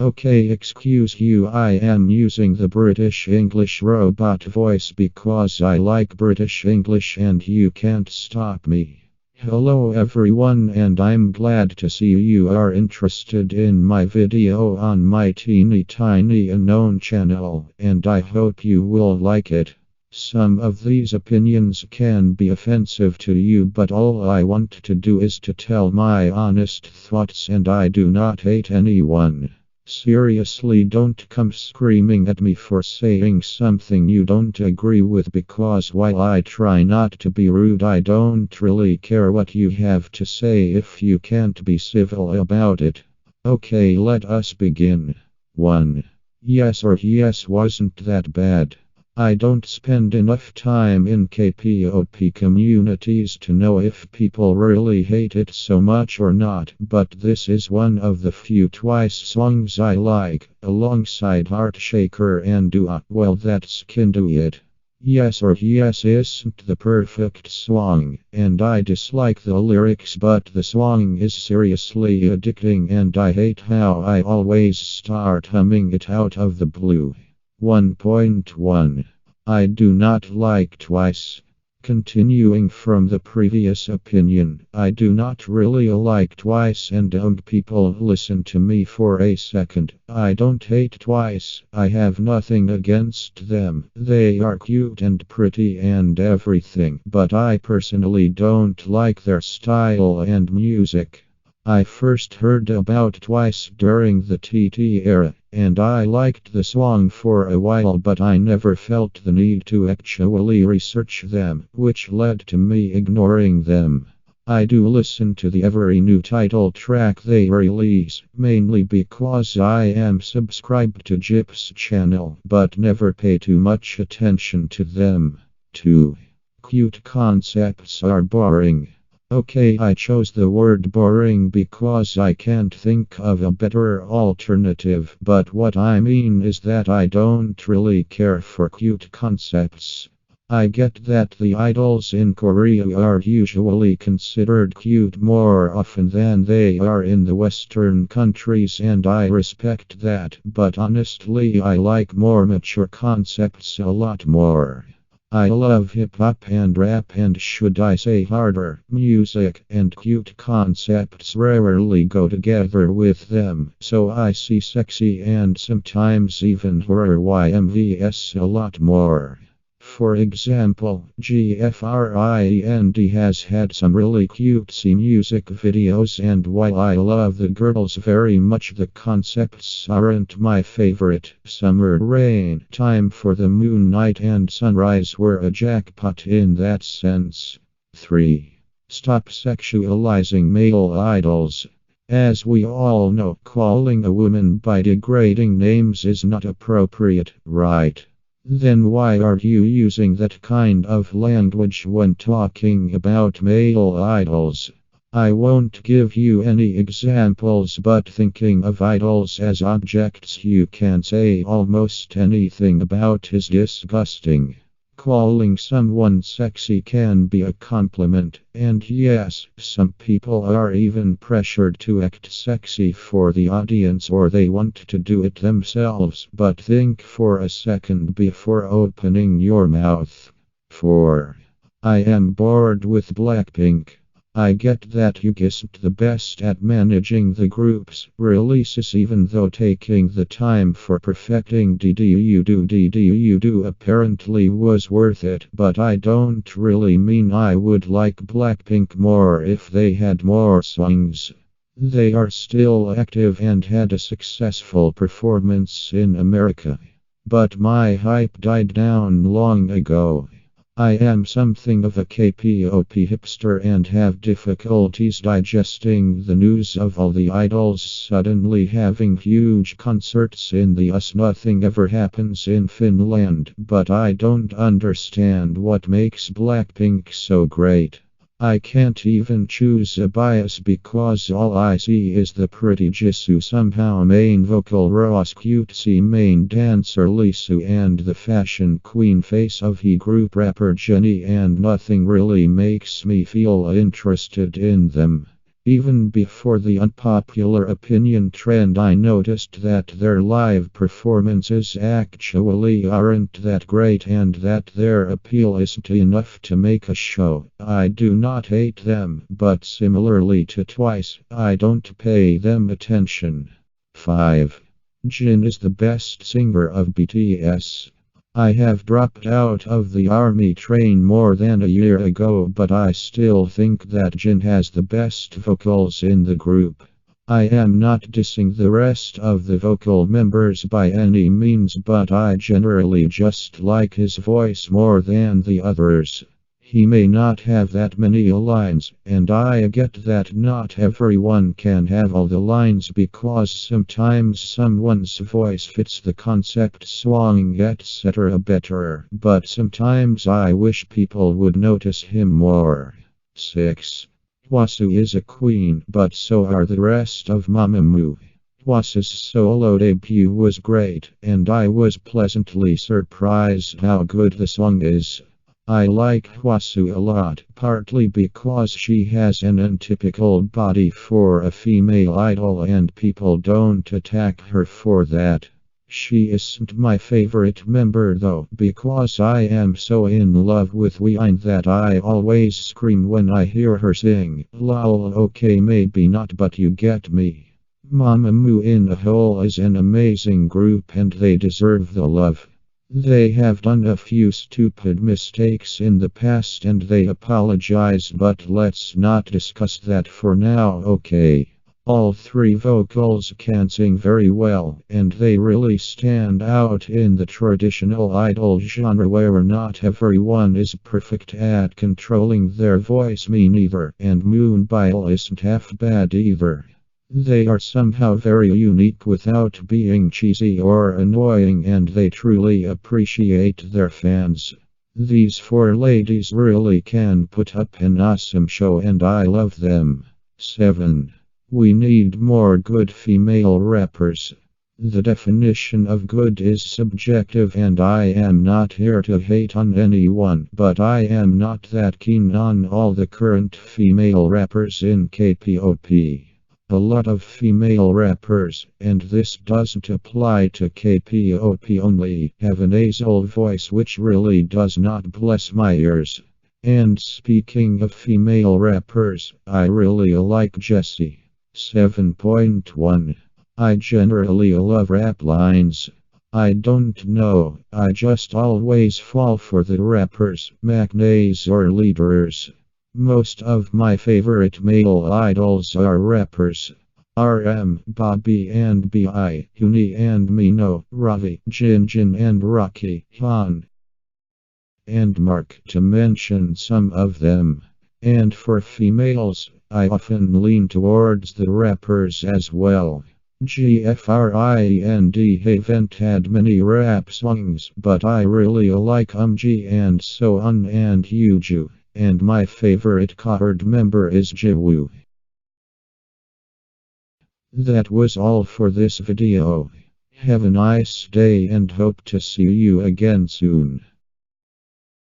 Okay, excuse you, I am using the British English robot voice because I like British English and you can't stop me. Hello everyone, and I'm glad to see you are interested in my video on my teeny tiny unknown channel, and I hope you will like it. Some of these opinions can be offensive to you, but all I want to do is to tell my honest thoughts, and I do not hate anyone. Seriously, don't come screaming at me for saying something you don't agree with, because while I try not to be rude, I don't really care what you have to say if you can't be civil about it. Okay, let us begin. 1. Yes or yes wasn't that bad. I don't spend enough time in K-pop communities to know if people really hate it so much or not, but this is one of the few Twice songs I like, alongside Heart Shaker and Dua. Well, that's kinda it. Yes or yes isn't the perfect song, and I dislike the lyrics, but the song is seriously addicting, and I hate how I always start humming it out of the blue. 1.1. I do not like Twice. Continuing from the previous opinion, I do not really like Twice, and don't people listen to me for a second. I don't hate Twice, I have nothing against them. They are cute and pretty and everything, but I personally don't like their style and music. I first heard about Twice during the TT era, and I liked the song for a while, but I never felt the need to actually research them, which led to me ignoring them. I do listen to the every new title track they release, mainly because I am subscribed to Jip's channel, but never pay too much attention to them. 2. Cute concepts are boring. Okay, I chose the word boring because I can't think of a better alternative, but what I mean is that I don't really care for cute concepts. I get that the idols in Korea are usually considered cute more often than they are in the Western countries, and I respect that, but honestly, I like more mature concepts a lot more. I love hip-hop and rap, and should I say harder, music and cute concepts rarely go together with them, so I see sexy and sometimes even horror YMVs a lot more. For example, GFRIEND has had some really cutesy music videos, and while I love the girls very much, the concepts aren't my favorite. Summer Rain, Time for the Moon, Night and Sunrise were a jackpot in that sense. 3. Stop sexualizing male idols. As we all know, calling a woman by degrading names is not appropriate, right? Then why are you using that kind of language when talking about male idols? I won't give you any examples, but thinking of idols as objects you can say almost anything about is disgusting. Calling someone sexy can be a compliment, and yes, some people are even pressured to act sexy for the audience, or they want to do it themselves, but think for a second before opening your mouth. 4. I am bored with Blackpink. I get that you isn't the best at managing the group's releases, even though taking the time for perfecting DDU apparently was worth it, but I don't really mean I would like Blackpink more if they had more songs. They are still active and had a successful performance in America, but my hype died down long ago. I am something of a K-pop hipster and have difficulties digesting the news of all the idols suddenly having huge concerts in the US. Nothing ever happens in Finland, but I don't understand what makes Blackpink so great. I can't even choose a bias because all I see is the pretty Jisoo, somehow main vocal Ross, cutesy main dancer Lisu, and the fashion queen face of he group rapper Jennie, and nothing really makes me feel interested in them. Even before the unpopular opinion trend, I noticed that their live performances actually aren't that great and that their appeal isn't enough to make a show. I do not hate them, but similarly to Twice, I don't pay them attention. 5. Jin is the best singer of BTS. I have dropped out of the army train more than a year ago, but I still think that Jin has the best vocals in the group. I am not dissing the rest of the vocal members by any means, but I generally just like his voice more than the others. He may not have that many lines, and I get that not everyone can have all the lines because sometimes someone's voice fits the concept, song, etc. better, but sometimes I wish people would notice him more. 6. Wasu is a queen, but so are the rest of Mamamoo. Wasu's solo debut was great, and I was pleasantly surprised how good the song is. I like Wasu a lot, partly because she has an untypical body for a female idol and people don't attack her for that. She isn't my favorite member though, because I am so in love with Ween that I always scream when I hear her sing. Lol, okay, maybe not, but you get me. Mamamoo in a whole is an amazing group and they deserve the love. They have done a few stupid mistakes in the past and they apologize, but let's not discuss that for now, okay? All three vocals can sing very well, and they really stand out in the traditional idol genre where not everyone is perfect at controlling their voice, me neither, and Moonbile isn't half bad either. They are somehow very unique without being cheesy or annoying, and they truly appreciate their fans. These four ladies really can put up an awesome show and I love them. 7. We need more good female rappers. The definition of good is subjective and I am not here to hate on anyone, but I am not that keen on all the current female rappers in K-pop. A lot of female rappers, and this doesn't apply to K-pop only, have a nasal voice which really does not bless my ears. And speaking of female rappers, I really like Jessie. 7.1. I generally love rap lines. I don't know, I just always fall for the rappers, maknaes or leaders. Most of my favorite male idols are rappers. RM, Bobby and B.I, Huni and Mino, Ravi, Jin and Rocky, Han and Mark, to mention some of them. And for females, I often lean towards the rappers as well. GFRIND haven't had many rap songs, but I really like Umji and so on and Yuju. And my favorite card member is Jiwoo. That was all for this video. Have a nice day and hope to see you again soon.